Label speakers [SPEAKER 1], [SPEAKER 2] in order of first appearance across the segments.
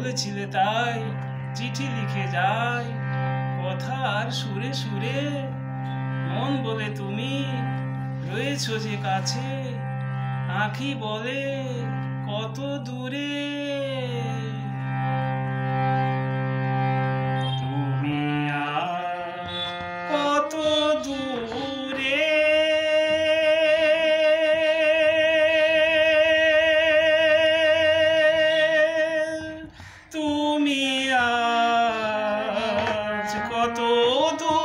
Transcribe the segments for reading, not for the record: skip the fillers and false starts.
[SPEAKER 1] বলেছিলে তাই চিঠি লিখে যাই কথার সুরে সুরে। মন বলে তুমি রয়েছো যে কাছে, আঁখি বলে কত দূরে। তুমি আর কত দূরে, তুমি আজ কত দূরে,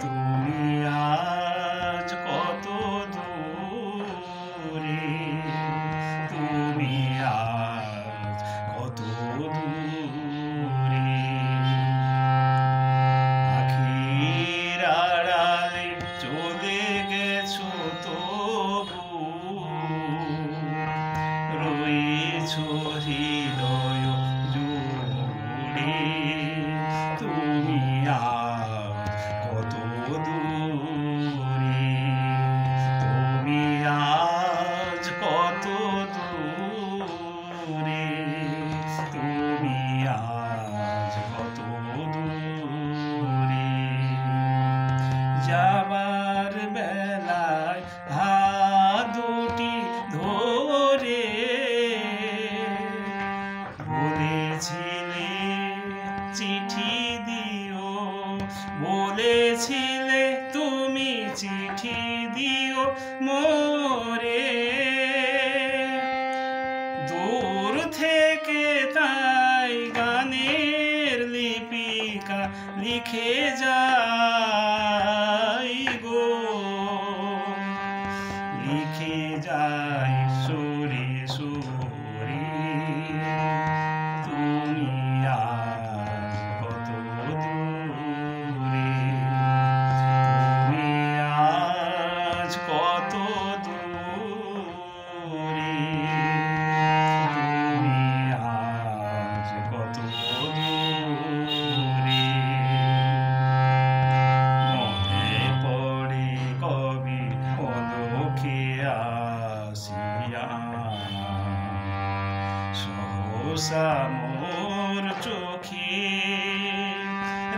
[SPEAKER 1] তুমি আজ কত দূরে, তুমি আজ কত দূরে। আখির আড়ালে চলে গেছো তবু রয়েছো হৃদয় জুড়ে, তুমি আজ কত দূরে, তুমি আজ কত দূরে, তুমি আজ কত দূরে। যাবার বেলায় হাত দুটি ধরে বলেছিলে চিঠি দিও, বলেছিলে তুমি চিঠি দিও মোরে। দূর থেকে তাই গানের লিপিকা লিখে যাই গো, লিখে যাই সুরে সুরে। তুমি আজ কত দূরে, তুমি আজ কত দূরে, তুমি আজ কত দূরে। মনে পড়ে কবি অলক্ষে আসিয়া, সহসা মোর চোখে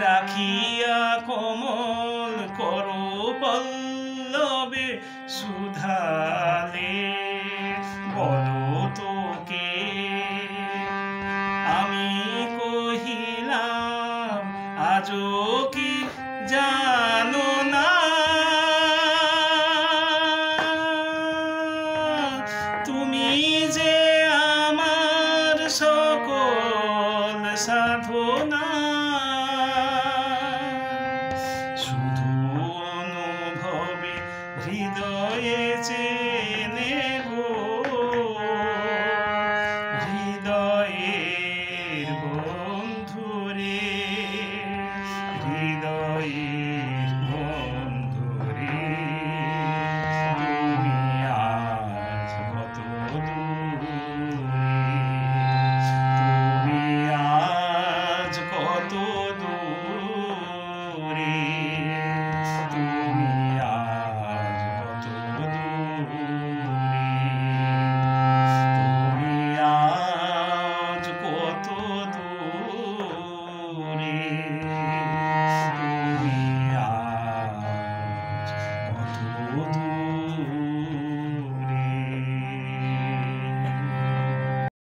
[SPEAKER 1] রাখিয়া কোমল করো পল্লবে সুধালে। বলো তোকে আমি কহিলাম আজও কি জানো না, তুমি যে আমার সকল সাধনা। শুধু অনুভবে হৃদয়ে